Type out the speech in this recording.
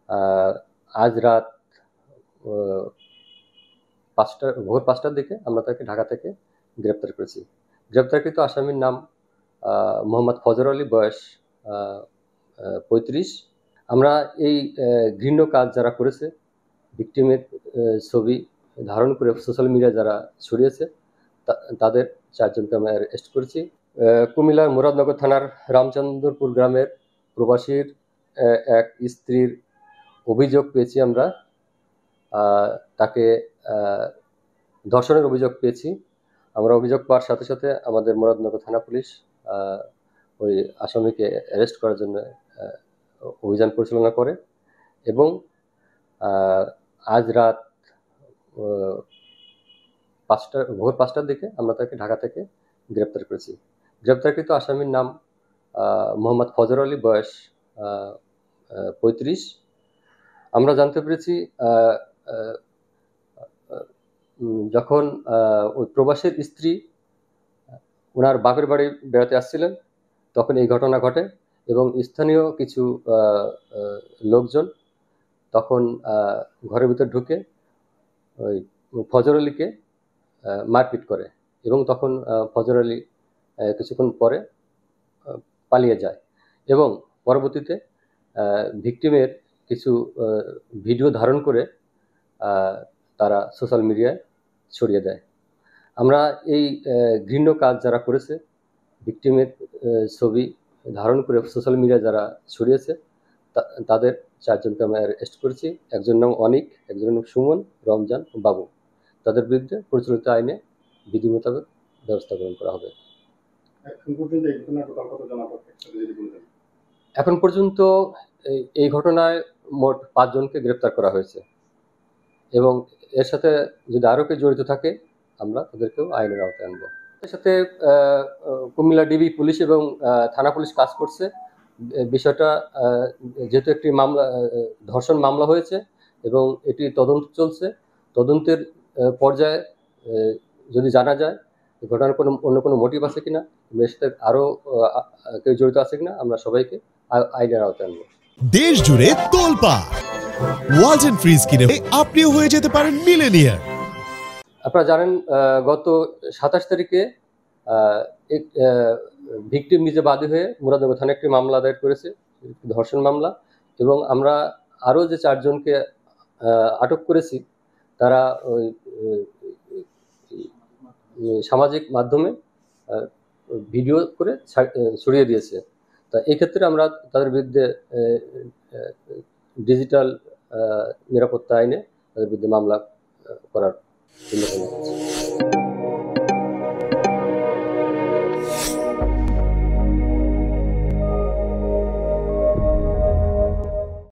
আহ, আজ রাত আহ, ভোর 5টার দিকে আমরা তাকে ঢাকা থেকে গ্রেপ্তার করেছি। গ্রেপ্তারকৃত আসামির নাম মোহাম্মদ ফজর আলী, বয়স 35। আমরা এই ঘৃণ্য কাজ যারা করেছে, ভিকটিমের ছবি ধারণ করে সোশ্যাল মিডিয়ায় যারা ছড়িয়েছে, তাদের 4জনকে আমরা অ্যারেস্ট করেছি। কুমিল্লার মুরাদনগর থানার রামচন্দ্রপুর গ্রামের প্রবাসীর এক স্ত্রীর অভিযোগ পেয়েছি আমরা। তাকে ধর্ষণের অভিযোগ পেয়েছি। আমরা অভিযোগ পাওয়ার সাথে সাথে আমাদের মুরাদনগর থানা পুলিশ ওই আসামিকে অ্যারেস্ট করার জন্য অভিযান পরিচালনা করে এবং আজ রাত ভোর 5টার দিকে আমরা তাকে ঢাকা থেকে গ্রেপ্তার করেছি। গ্রেপ্তারকৃত আসামির নাম মোহাম্মদ ফজর আলী, বয়স 35। আমরা জানতে পেরেছি যখন ওই প্রবাসীর স্ত্রী ওনার বাপের বাড়ি বেড়াতে আসছিলেন, তখন এই ঘটনা ঘটে এবং স্থানীয় কিছু লোকজন তখন ঘরের ভিতর ঢুকে ওই ফজর আলীকে মারপিট করে এবং তখন ফজর আলী কিছুক্ষণ পরে পালিয়ে যায় এবং পরবর্তীতে ভিকটিমের কিছু ভিডিও ধারণ করে তারা সোশ্যাল মিডিয়ায় ছড়িয়ে দেয়। আমরা এই ঘৃণ্য কাজ যারা করেছে, ভিকটিমের ছবি ধারণ করে সোশ্যাল মিডিয়ায় যারা ছড়িয়েছে, তাদের 4জনকে আমরা অ্যারেস্ট করেছি। একজনের নাম অনিক, একজনের নাম সুমন, রমজান ও বাবু। তাদের বিরুদ্ধে প্রচলিত আইনে বিধি মোতাবেক ব্যবস্থা গ্রহণ করা হবে। এখন পর্যন্ত এই ঘটনায় মোট 5জনকে গ্রেপ্তার করা হয়েছে এবং এর সাথে যদি আরও কেউ জড়িত থাকে আমরা তাদেরকেও আইনের আওতায় আনবো। এর সাথে কুমিল্লা ডিবি পুলিশ এবং থানা পুলিশ কাজ করছে। বিষয়টা যেহেতু একটি মামলা, ধর্ষণ মামলা হয়েছে এবং এটি তদন্ত চলছে, তদন্তের পর্যায়ে যদি জানা যায় ঘটনার অন্য কোনো মোটিভ আছে কিনা, এর সাথে আরও কেউ জড়িত আছে কিনা, আমরা সবাইকে আইনের আওতায় আনবো। দেশ জুড়ে তোলপাড় ওয়ালটন ফ্রিজ কিনে আপনিও হয়ে যেতে পারেন মিলেনিয়ার। আপনারা জানেন গত 27 তারিখে ভিকটিম নিজে বাদী হয়ে মুরাদনগর থানায় একটি মামলা দায়ের করেছে, ধর্ষণ মামলা, এবং আমরা আরও যে 4জনকে আটক করেছি তারা ওই সামাজিক মাধ্যমে ভিডিও করে ছড়িয়ে দিয়েছে। তা এক্ষেত্রে আমরা তাদের বিরুদ্ধে ডিজিটাল নিরাপত্তা আইনে তাদের বিরুদ্ধে মামলা করার চিন্তা ভাবনা করছি।